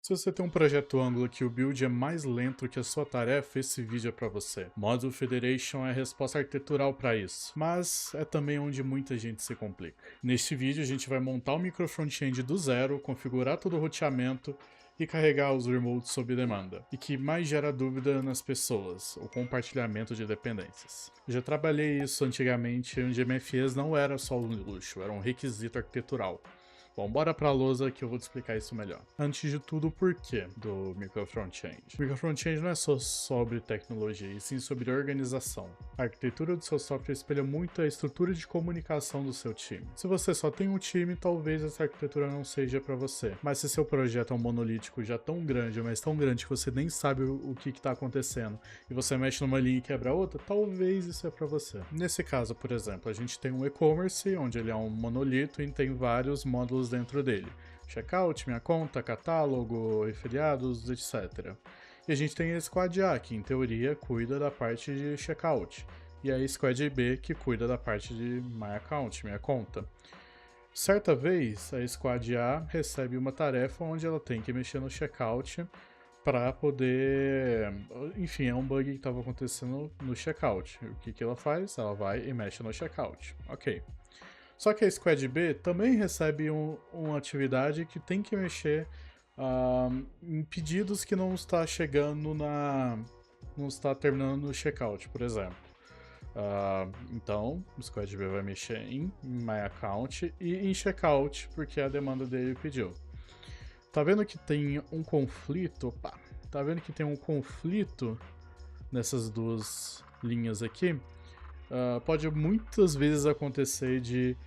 Se você tem um projeto Angular que o build é mais lento que a sua tarefa, esse vídeo é para você. Module Federation é a resposta arquitetural para isso, mas é também onde muita gente se complica. Neste vídeo a gente vai montar o micro frontend do zero, configurar todo o roteamento e carregar os remotes sob demanda. E que mais gera dúvida nas pessoas, o compartilhamento de dependências. Eu já trabalhei isso antigamente, onde MFEs não era só um luxo, era um requisito arquitetural. Bom, bora pra lousa que eu vou te explicar isso melhor. Antes de tudo, o porquê do micro frontend. O micro frontend não é só sobre tecnologia, e sim sobre organização. A arquitetura do seu software espelha muito a estrutura de comunicação do seu time. Se você só tem um time, talvez essa arquitetura não seja para você. Mas se seu projeto é um monolítico já tão grande, mas tão grande que você nem sabe o que está acontecendo, e você mexe numa linha e quebra outra, talvez isso é para você. Nesse caso, por exemplo, a gente tem um e-commerce, onde ele é um monolito e tem vários módulos dentro dele. Checkout, minha conta, catálogo, afiliados, etc. E a gente tem a Squad A, que em teoria cuida da parte de checkout. E a Squad B, que cuida da parte de my account, minha conta. Certa vez, a Squad A recebe uma tarefa onde ela tem que mexer no checkout para poder... Enfim, é um bug que estava acontecendo no checkout. O que ela faz? Ela vai e mexe no checkout. Ok. Só que a Squad B também recebe uma atividade que tem que mexer em pedidos que não está chegando não está terminando no checkout, por exemplo. Então, o Squad B vai mexer em My Account e em checkout, porque a demanda dele pediu. Tá vendo que tem um conflito? Opa! Tá vendo que tem um conflito nessas duas linhas aqui? Pode muitas vezes acontecer de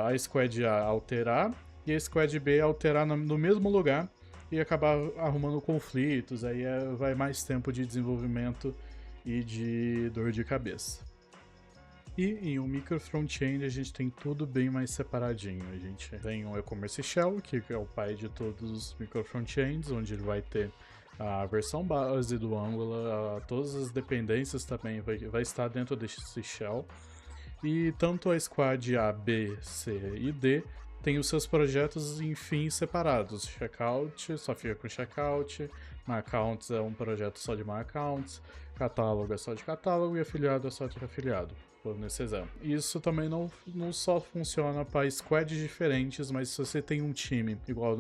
a Squad A alterar e a Squad B alterar no mesmo lugar e acabar arrumando conflitos, aí vai mais tempo de desenvolvimento e de dor de cabeça. E em um micro front-end a gente tem tudo bem mais separadinho. A gente tem um e-commerce shell, que é o pai de todos os micro front-ends, onde ele vai ter a versão base do Angular, todas as dependências também vai estar dentro desse shell. E tanto a Squad A, B, C e D tem os seus projetos em fins separados. Checkout só fica com checkout, My Accounts é um projeto só de My Accounts, catálogo é só de catálogo e afiliado é só de afiliado, nesse exemplo. Isso também não só funciona para squads diferentes, mas se você tem um time, igual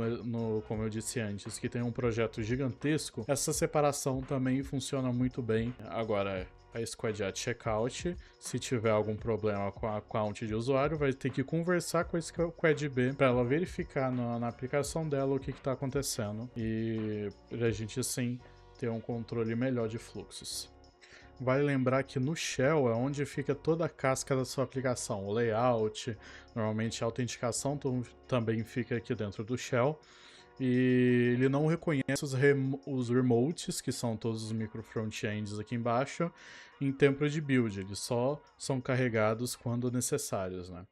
como eu disse antes, que tem um projeto gigantesco, essa separação também funciona muito bem. Agora, a Squad A checkout, se tiver algum problema com a account de usuário, vai ter que conversar com a Squad B para ela verificar na aplicação dela o que está acontecendo e a gente assim ter um controle melhor de fluxos. Vale lembrar que no Shell é onde fica toda a casca da sua aplicação, o layout, normalmente a autenticação também fica aqui dentro do Shell. E ele não reconhece os remotes, que são todos os micro frontends aqui embaixo, em tempo de build. Eles só são carregados quando necessários, né?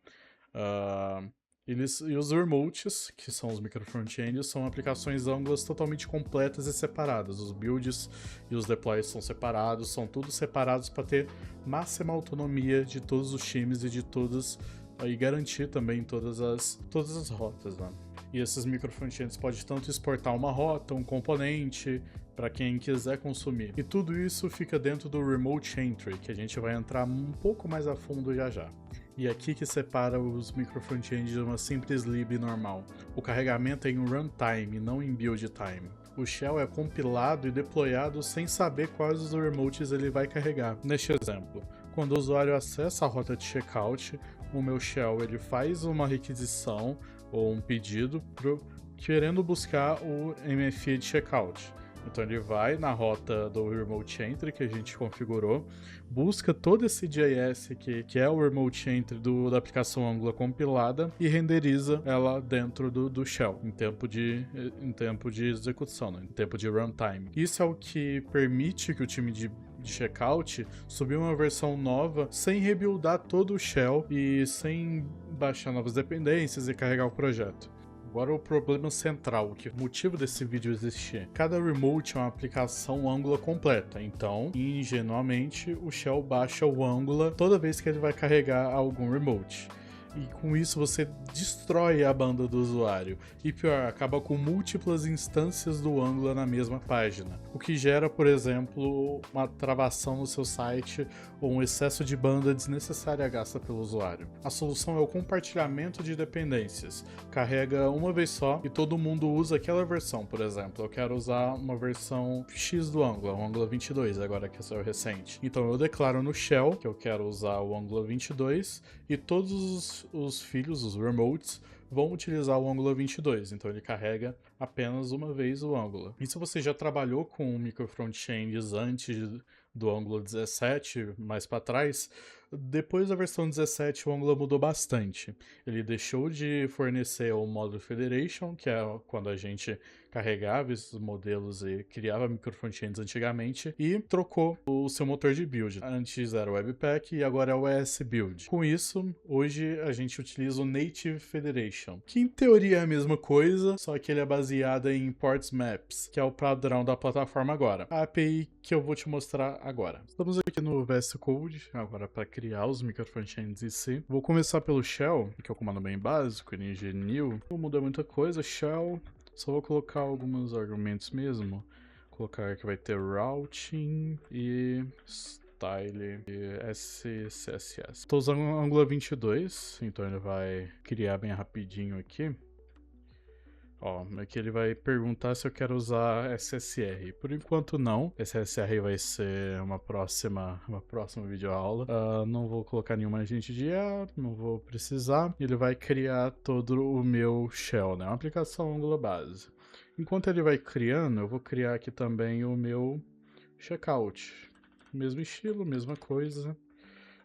E os remotes, que são os micro frontends, são aplicações Angular totalmente completas e separadas. Os builds e os deploys são separados, são todos separados para ter máxima autonomia de todos os times e de todas e garantir também todas as rotas, né? E esses micro frontends podem tanto exportar uma rota, um componente, para quem quiser consumir. E tudo isso fica dentro do Remote Entry, que a gente vai entrar um pouco mais a fundo já já. E aqui que separa os micro frontends de uma simples lib normal. O carregamento é em runtime, não em build time. O shell é compilado e deployado sem saber quais os remotes ele vai carregar. Neste exemplo, quando o usuário acessa a rota de checkout, o meu shell ele faz uma requisição ou um pedido querendo buscar o MFE de checkout. Então ele vai na rota do Remote Entry que a gente configurou, busca todo esse JS que é o Remote Entry da aplicação Angular compilada e renderiza ela dentro do shell, em tempo de execução, né? Em tempo de runtime. Isso é o que permite que o time de checkout subir uma versão nova sem rebuildar todo o shell e sem baixar novas dependências e carregar o projeto. Agora o problema central, o motivo desse vídeo existir. Cada remote é uma aplicação Angular completa, então, ingenuamente, o shell baixa o Angular toda vez que ele vai carregar algum remote. E com isso você destrói a banda do usuário. E pior, acaba com múltiplas instâncias do Angular na mesma página. O que gera, por exemplo, uma travação no seu site ou um excesso de banda desnecessária gasta pelo usuário. A solução é o compartilhamento de dependências. Carrega uma vez só e todo mundo usa aquela versão, por exemplo. Eu quero usar uma versão X do Angular, o Angular 22, agora que é o recente. Então eu declaro no shell que eu quero usar o Angular 22 e todos os filhos, os remotes, vão utilizar o Angular 22, então ele carrega apenas uma vez o Angular. E se você já trabalhou com micro frontends antes do Angular 17, mais para trás, depois da versão 17 o Angular mudou bastante. Ele deixou de fornecer o Model Federation, que é quando a gente carregava esses modelos e criava micro frontends antigamente, e trocou o seu motor de build. Antes era o Webpack e agora é o ES Build. Com isso, hoje a gente utiliza o Native Federation, que em teoria é a mesma coisa, só que ele é baseado em Ports Maps, que é o padrão da plataforma agora. A API que eu vou te mostrar agora. Estamos aqui no VS Code, agora para criar os micro frontends em si. Vou começar pelo shell, que é o comando bem básico, ng-new. Não muda muita coisa, shell. Só vou colocar alguns argumentos mesmo. Vou colocar que vai ter routing e style e SCSS. Estou usando o Angular 22, então ele vai criar bem rapidinho aqui. Ó, aqui ele vai perguntar se eu quero usar SSR. Por enquanto não. SSR vai ser uma próxima videoaula. Não vou colocar nenhuma agente de IA, não vou precisar. Ele vai criar todo o meu shell, né? Uma aplicação Angular base. Enquanto ele vai criando, eu vou criar aqui também o meu checkout. Mesmo estilo, mesma coisa.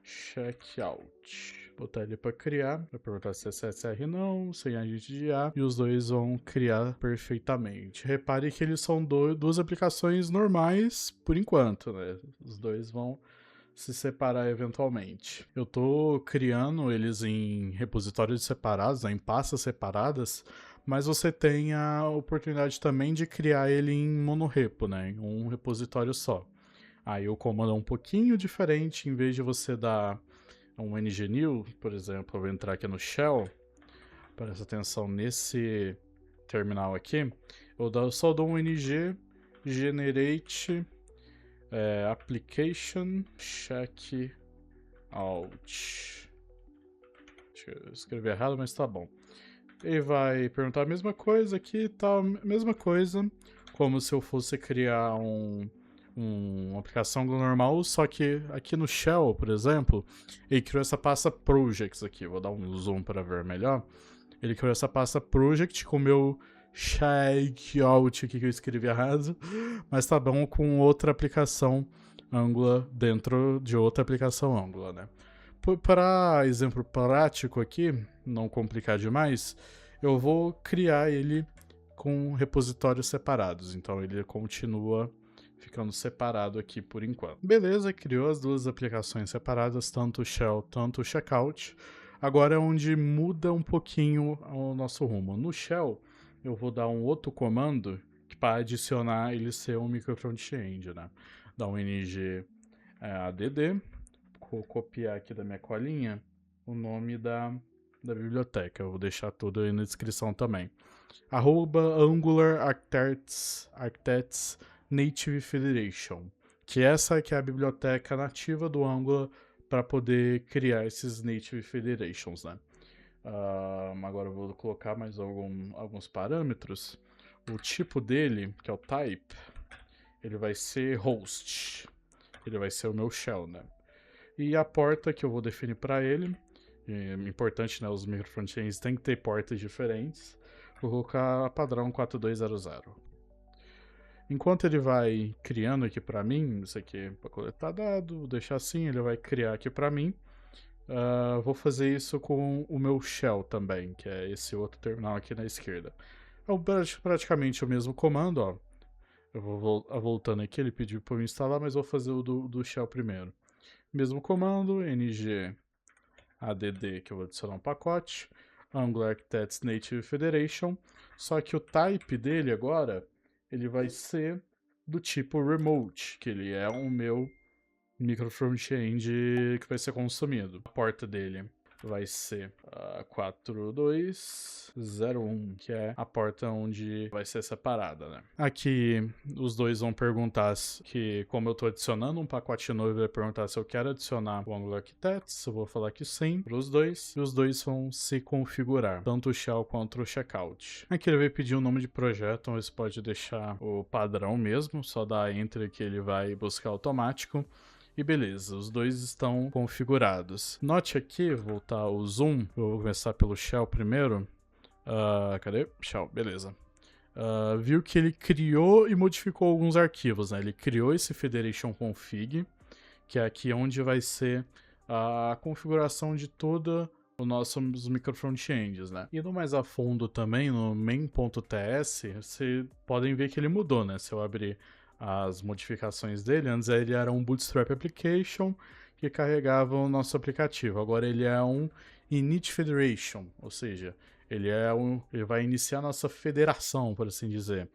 Checkout. Botar ele para criar, vai perguntar se é SSR não, sem agente de IA, e os dois vão criar perfeitamente. Repare que eles são duas aplicações normais por enquanto, né? Os dois vão se separar eventualmente. Eu tô criando eles em repositórios separados, em pastas separadas, mas você tem a oportunidade também de criar ele em monorepo, né? Em um repositório só. Aí o comando é um pouquinho diferente, em vez de você dar um ng-new, por exemplo, eu vou entrar aqui no shell, presta atenção nesse terminal aqui, eu só dou um ng generate application check out. Deixa eu escrever errado, mas tá bom. Ele vai perguntar a mesma coisa aqui e tal, mesma coisa, como se eu fosse criar uma aplicação normal, só que aqui no Shell, por exemplo, ele criou essa pasta Projects aqui. Vou dar um zoom para ver melhor. Ele criou essa pasta Project com o meu checkout aqui que eu escrevi errado, mas tá bom com outra aplicação Angular dentro de outra aplicação Angular, né? Para exemplo prático aqui, não complicar demais, eu vou criar ele com repositórios separados. Então ele continua ficando separado aqui por enquanto. Beleza, criou as duas aplicações separadas, tanto o shell, tanto o checkout. Agora é onde muda um pouquinho o nosso rumo. No shell, eu vou dar um outro comando para adicionar ele ser um micro front-end, né? Dá um ng add, vou copiar aqui da minha colinha o nome da biblioteca. Eu vou deixar tudo aí na descrição também. @Angular Architects Native Federation, que essa que é a biblioteca nativa do Angular para poder criar esses Native Federations, né? Agora eu vou colocar mais alguns parâmetros. O tipo dele, que é o type, ele vai ser host. Ele vai ser o meu shell, né? E a porta que eu vou definir para ele, é importante, né? Os micro frontends têm que ter portas diferentes. Vou colocar a padrão 4200. Enquanto ele vai criando aqui para mim, isso aqui para coletar dado, vou deixar assim, ele vai criar aqui para mim. Vou fazer isso com o meu shell também, que é esse outro terminal aqui na esquerda. É praticamente o mesmo comando, ó. Eu vou voltando aqui, ele pediu para eu instalar, mas vou fazer o do shell primeiro. Mesmo comando, ng add, que eu vou adicionar um pacote, Angular Architects Native Federation, só que o type dele agora, ele vai ser do tipo remote, que ele é o meu micro front-end que vai ser consumido. A porta dele vai ser 4201, que é a porta onde vai ser separada, né? Aqui os dois vão perguntar que, como eu tô adicionando um pacote novo, ele vai perguntar se eu quero adicionar o Angular Architects, eu vou falar que sim para os dois, e os dois vão se configurar, tanto o shell quanto o checkout. Aqui ele vai pedir o nome de projeto, então você pode deixar o padrão mesmo, só dar enter que ele vai buscar automático. E beleza, os dois estão configurados. Note aqui, voltar ao zoom, eu vou começar pelo shell primeiro. Cadê? Shell, beleza. Viu que ele criou e modificou alguns arquivos, né? Ele criou esse federation config, que é aqui onde vai ser a configuração de toda os nossos micro frontends, né? Indo mais a fundo também no main.ts, vocês podem ver que ele mudou, né? Se eu abrir as modificações dele, antes ele era um Bootstrap Application que carregava o nosso aplicativo. Agora ele é um Init Federation, ou seja, ele vai iniciar nossa federação, por assim dizer,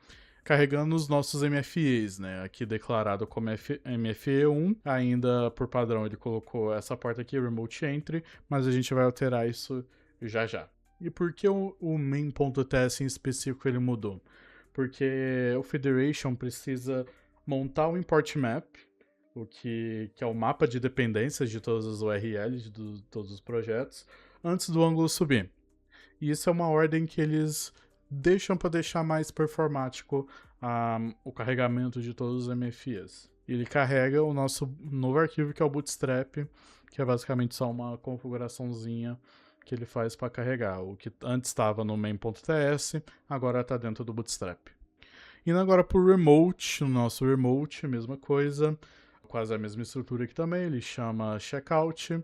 carregando os nossos MFEs, né? Aqui declarado como MFE1, ainda por padrão ele colocou essa porta aqui, Remote Entry, mas a gente vai alterar isso já já. E por que o main.ts em específico ele mudou? Porque o Federation precisa montar um import map, o que é o mapa de dependências de todas as URLs de todos os projetos, antes do Angular subir. E isso é uma ordem que eles deixam para deixar mais performático o carregamento de todos os MFEs. Ele carrega o nosso novo arquivo, que é o Bootstrap, que é basicamente só uma configuraçãozinha que ele faz para carregar. O que antes estava no main.ts, agora está dentro do Bootstrap. Indo agora para o Remote, o nosso Remote, mesma coisa, quase a mesma estrutura aqui também, ele chama Checkout.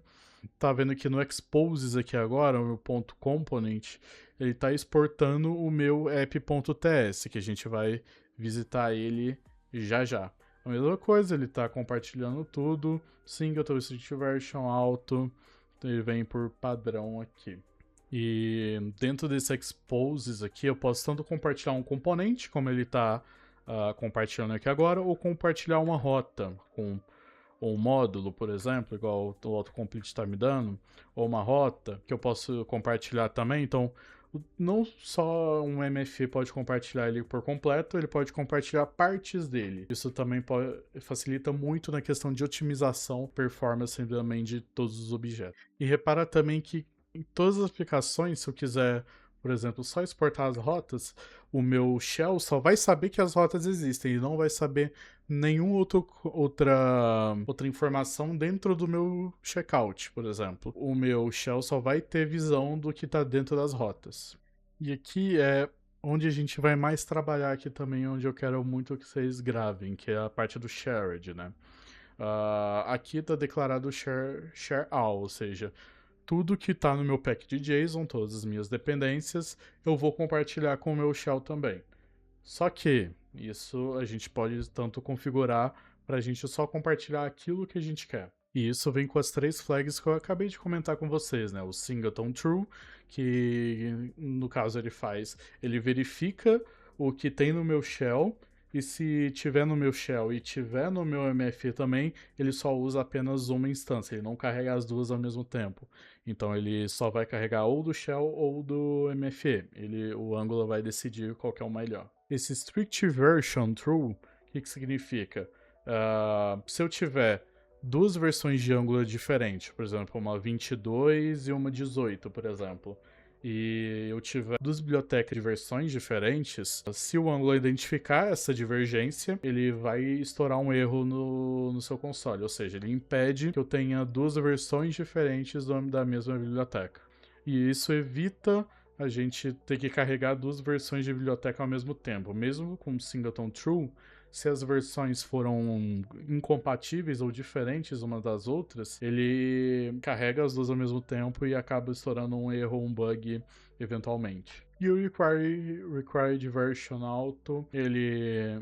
Tá vendo que no Exposes aqui agora, o meu ponto component, ele tá exportando o meu app.ts, que a gente vai visitar ele já já. A mesma coisa, ele tá compartilhando tudo, Singleton, Strict Version, Auto, ele vem por padrão aqui. E dentro desse Exposes aqui, eu posso tanto compartilhar um componente, como ele tá compartilhando aqui agora, ou compartilhar uma rota com um módulo, por exemplo, igual o autocomplete está me dando, ou uma rota que eu posso compartilhar também. Então, não só um MFE pode compartilhar ele por completo, ele pode compartilhar partes dele. Isso também facilita muito na questão de otimização, performance também de todos os objetos. E repara também que em todas as aplicações, se eu quiser, por exemplo, só exportar as rotas, o meu shell só vai saber que as rotas existem e não vai saber nenhuma outra informação dentro do meu checkout, por exemplo. O meu shell só vai ter visão do que está dentro das rotas. E aqui é onde a gente vai mais trabalhar aqui também, onde eu quero muito que vocês gravem, que é a parte do shared, né? Aqui está declarado share all, ou seja, tudo que está no meu pack de JSON, todas as minhas dependências, eu vou compartilhar com o meu shell também. Só que isso a gente pode tanto configurar para a gente só compartilhar aquilo que a gente quer. E isso vem com as 3 flags que eu acabei de comentar com vocês, né? O singleton true, que no caso ele verifica o que tem no meu shell, e se tiver no meu shell e tiver no meu MFE também, ele só usa apenas uma instância, ele não carrega as duas ao mesmo tempo. Então ele só vai carregar ou do shell ou do MFE. O Angular vai decidir qual que é o melhor. Esse strict version true, o que significa? Se eu tiver duas versões de Angular diferentes, por exemplo, uma 22 e uma 18, por exemplo, e eu tiver duas bibliotecas de versões diferentes, se o Angular identificar essa divergência, ele vai estourar um erro no seu console, ou seja, ele impede que eu tenha duas versões diferentes da mesma biblioteca. E isso evita a gente ter que carregar duas versões de biblioteca ao mesmo tempo. Mesmo com singleton true, se as versões foram incompatíveis ou diferentes umas das outras, ele carrega as duas ao mesmo tempo e acaba estourando um erro ou um bug eventualmente. E o required version auto,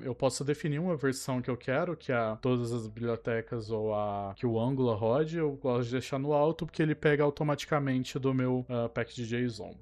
eu posso definir uma versão que eu quero, que é todas as bibliotecas ou que o Angular rode, eu gosto de deixar no auto porque ele pega automaticamente do meu pack de JSON.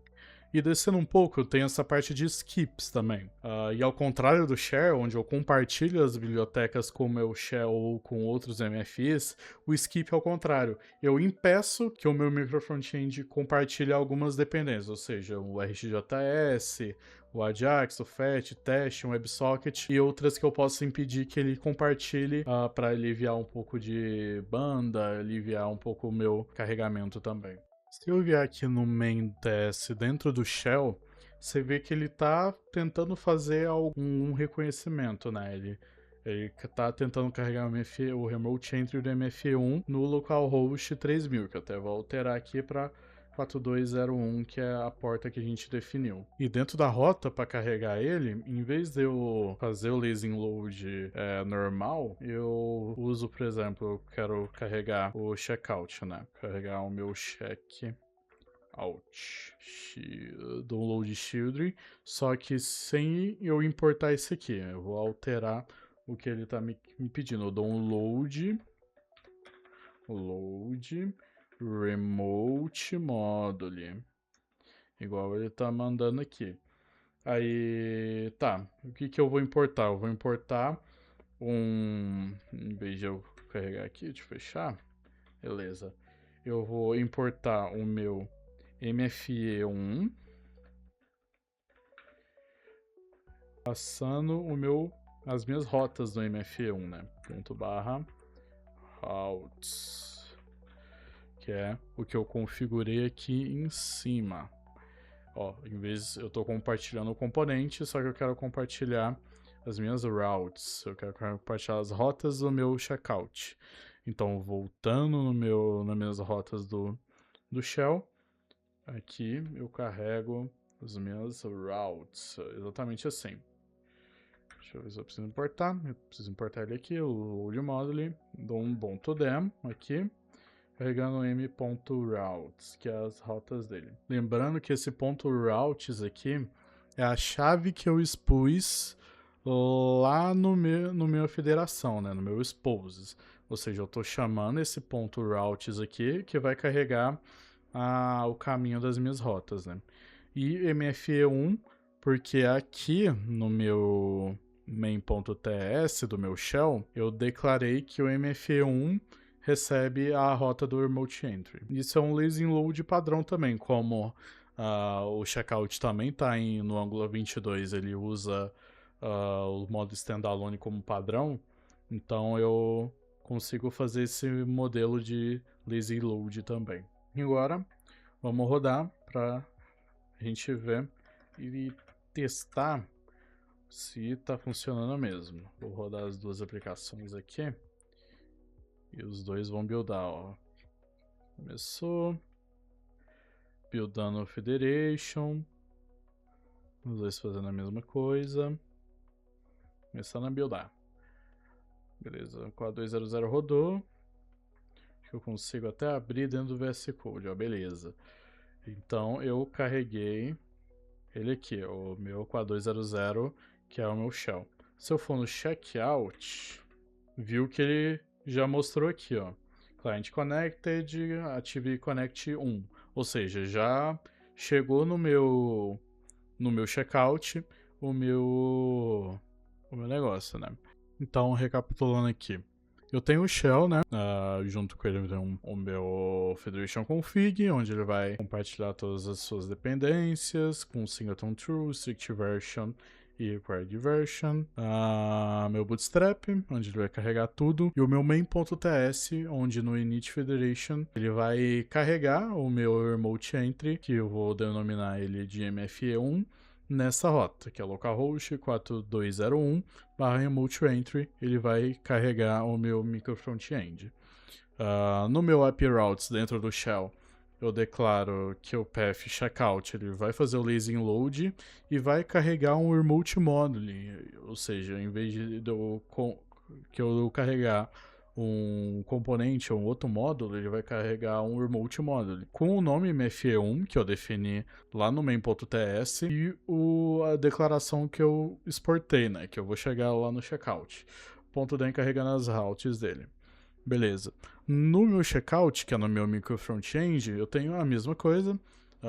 E descendo um pouco, tem essa parte de skips também. E ao contrário do share, onde eu compartilho as bibliotecas com o meu shell ou com outros MFIs, o skip é ao contrário. Eu impeço que o meu microfrontend compartilhe algumas dependências, ou seja, o RxJS, o Ajax, o FET, Test, um WebSocket e outras que eu posso impedir que ele compartilhe para aliviar um pouco de banda, aliviar um pouco o meu carregamento também. Se eu vier aqui no main.ts dentro do shell, você vê que ele está tentando fazer algum reconhecimento, né? Ele está tentando carregar o remote entry do MFE1 no localhost 3000, que eu até vou alterar aqui para 4201, que é a porta que a gente definiu. E dentro da rota, para carregar ele, em vez de eu fazer o lazy load normal, eu uso, por exemplo, eu quero carregar o checkout, né? Carregar o meu checkout. Download Children, só que sem eu importar esse aqui. Eu vou alterar o que ele está me pedindo. O download remote module, igual ele tá mandando aqui. Aí, tá, o que eu vou importar? Eu vou importar em vez de eu carregar aqui, deixa eu fechar, beleza. Eu vou importar o meu MFE1, passando as minhas rotas do MFE1, né? ./routes, que é o que eu configurei aqui em cima. Ó, em vez eu estou compartilhando o componente, só que eu quero compartilhar as minhas routes. Eu quero compartilhar as rotas do meu checkout. Então, voltando nas minhas rotas do shell, aqui eu carrego as minhas routes, exatamente assim. Deixa eu ver se eu preciso importar. Eu preciso importar ele aqui, o load module, dou um .dem aqui, carregando o m.routes, que é as rotas dele. Lembrando que esse .routes aqui é a chave que eu expus lá no meu federação, né, no meu exposes. Ou seja, eu estou chamando esse .routes aqui, que vai carregar o caminho das minhas rotas, né. E MFE1, porque aqui no meu main.ts do meu shell, eu declarei que o MFE1 recebe a rota do remote entry. Isso é um lazy load padrão também, como o checkout também está no Angular 22, ele usa o modo standalone como padrão, então eu consigo fazer esse modelo de lazy load também. E agora, vamos rodar para a gente ver e testar se está funcionando mesmo. Vou rodar as duas aplicações aqui. E os dois vão buildar, ó. Começou. Buildando o Federation. Os dois fazendo a mesma coisa. Começando a buildar. Beleza, 4200 rodou. Acho que eu consigo até abrir dentro do VS Code, ó. Beleza. Então eu carreguei ele aqui, o meu 4200, que é o meu shell. Se eu for no checkout, viu que ele já mostrou aqui, ó. Client Connected, Active Connect 1. Ou seja, já chegou no meu checkout o meu negócio, né? Então, recapitulando aqui. Eu tenho o shell, né? Junto com ele eu tenho o meu Federation Config, onde ele vai compartilhar todas as suas dependências com singleton true, strict version e required version. Meu Bootstrap, onde ele vai carregar tudo. E o meu main.ts, onde no init federation ele vai carregar o meu remote entry, que eu vou denominar ele de MFE1, nessa rota, que é localhost 4201/remote entry, ele vai carregar o meu micro front-end. No meu app routes dentro do shell, eu declaro que o path checkout ele vai fazer o lazy load e vai carregar um remote module, ou seja, em vez de eu carregar um componente ou um outro módulo, ele vai carregar um remote module com o nome MFE1 que eu defini lá no main.ts e a declaração que eu exportei, né, que eu vou chegar lá no checkout. .dem carregando as routes dele. Beleza. No meu checkout, que é no meu micro front-end, eu tenho a mesma coisa.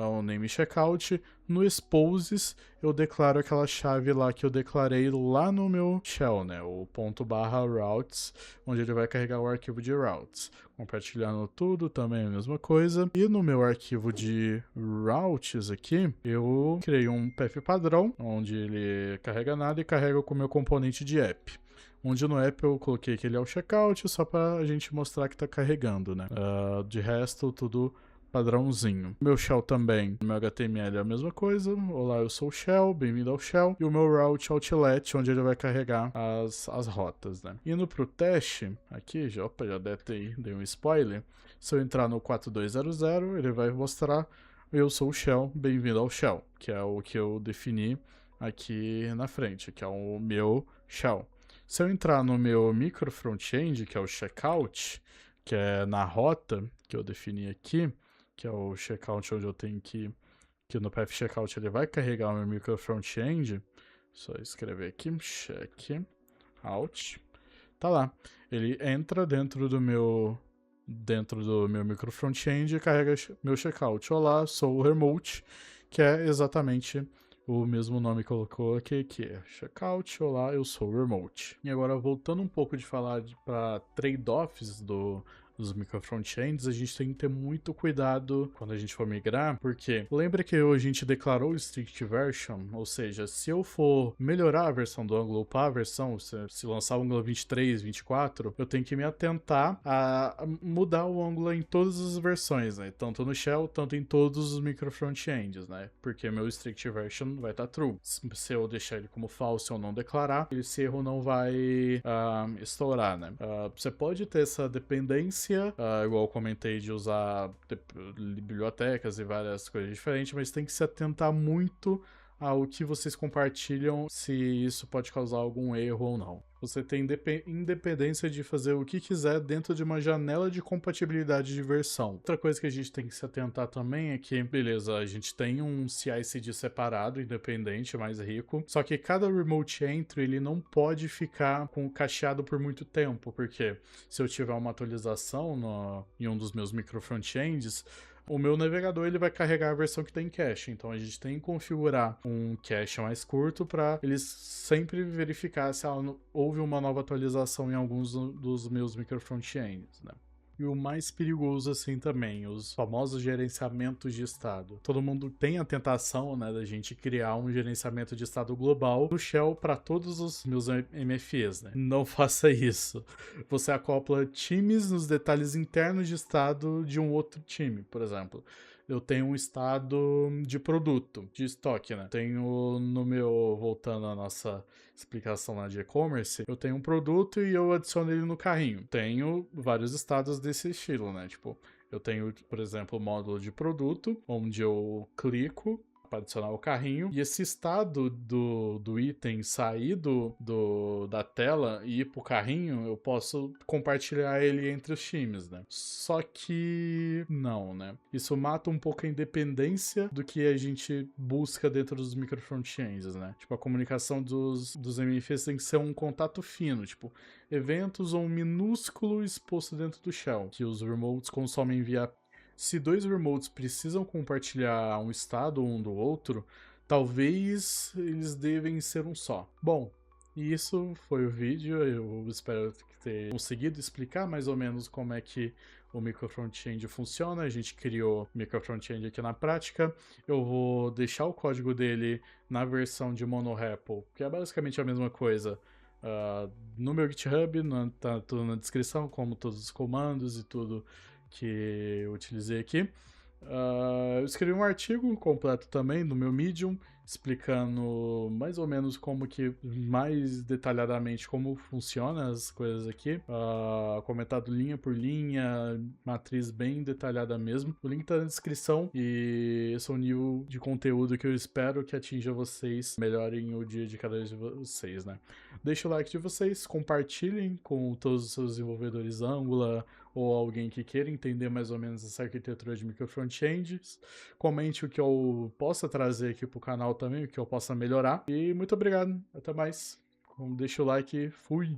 o name checkout. No exposes, eu declaro aquela chave lá que eu declarei lá no meu shell, né? O ./routes, onde ele vai carregar o arquivo de routes. Compartilhando tudo, também a mesma coisa. E no meu arquivo de routes aqui, eu criei um path padrão, onde ele carrega nada e carrega com o meu componente de app. Onde no app eu coloquei que ele é o checkout, só pra gente mostrar que tá carregando, né? De resto, tudo padrãozinho. Meu shell também, meu HTML é a mesma coisa. Olá, eu sou o shell, bem-vindo ao shell. E o meu route outlet, onde ele vai carregar as rotas, né? Indo pro teste, aqui, já dei um spoiler. Se eu entrar no 4200, ele vai mostrar eu sou o shell, bem-vindo ao shell, que é o que eu defini aqui na frente, que é o meu shell. Se eu entrar no meu micro front-end, que é o checkout, que é na rota que eu defini aqui, que é o checkout onde eu tenho que no path checkout ele vai carregar o meu micro front-end, só escrever aqui, checkout, tá lá. Ele entra dentro do meu micro front-end e carrega meu checkout. Olá, sou o remote, que é exatamente o mesmo nome que colocou aqui, que é checkout. Olá, eu sou o remote. E agora, voltando um pouco de falar para trade-offs dos micro frontends, a gente tem que ter muito cuidado quando a gente for migrar, porque lembra que a gente declarou o strict version, ou seja, se eu for melhorar a versão do Angular, upar a versão, se lançar o Angular 23, 24, eu tenho que me atentar a mudar o Angular em todas as versões, né? Tanto no shell, tanto em todos os micro frontends, né? Porque meu strict version vai estar true. Se eu deixar ele como false ou não declarar, esse erro não vai estourar, né? Você pode ter essa dependência, igual eu comentei, de usar bibliotecas e várias coisas diferentes, mas tem que se atentar muito ao que vocês compartilham, se isso pode causar algum erro ou não. Você tem independência de fazer o que quiser dentro de uma janela de compatibilidade de versão. Outra coisa que a gente tem que se atentar também é que, beleza, a gente tem um CI/CD separado, independente, mais rico, só que cada remote entry ele não pode ficar cacheado por muito tempo, porque se eu tiver uma atualização em um dos meus micro frontends, o meu navegador ele vai carregar a versão que tem cache, então a gente tem que configurar um cache mais curto para eles sempre verificar se houve uma nova atualização em alguns dos meus micro frontends, né? E o mais perigoso assim também, os famosos gerenciamentos de estado. Todo mundo tem a tentação, né, da gente criar um gerenciamento de estado global no shell para todos os meus MFEs, né? Não faça isso. Você acopla times nos detalhes internos de estado de um outro time, por exemplo. Eu tenho um estado de produto, de estoque, né? Tenho no meu, voltando à nossa explicação lá de e-commerce, eu tenho um produto e eu adiciono ele no carrinho. Tenho vários estados desse estilo, né? Tipo, eu tenho, por exemplo, o módulo de produto, onde eu clico para adicionar o carrinho, e esse estado do item sair da tela e ir pro carrinho, eu posso compartilhar ele entre os times, né? Só que não, né? Isso mata um pouco a independência do que a gente busca dentro dos micro frontends, né? Tipo, a comunicação dos MFs tem que ser um contato fino, tipo, eventos ou um minúsculo exposto dentro do shell, que os remotes consomem via. Se dois remotes precisam compartilhar um estado um do outro, talvez eles devem ser um só. Bom, e isso foi o vídeo. Eu espero ter conseguido explicar mais ou menos como é que o micro front-end funciona. A gente criou micro front-end aqui na prática. Eu vou deixar o código dele na versão de monorepo, que é basicamente a mesma coisa. No meu GitHub, tá tudo na descrição, como todos os comandos e tudo que eu utilizei aqui. Eu escrevi um artigo completo também no meu Medium, explicando mais ou menos como que, mais detalhadamente, como funciona as coisas aqui. Comentado linha por linha, matriz bem detalhada mesmo. O link tá na descrição e esse é o nível de conteúdo que eu espero que atinja vocês, melhorem o dia de cada vez de vocês, né? Deixa o like de vocês, compartilhem com todos os seus desenvolvedores Angular ou alguém que queira entender mais ou menos essa arquitetura de micro frontends. Comente o que eu possa trazer aqui pro canal também, o que eu possa melhorar. E muito obrigado, até mais. Deixa o like, fui!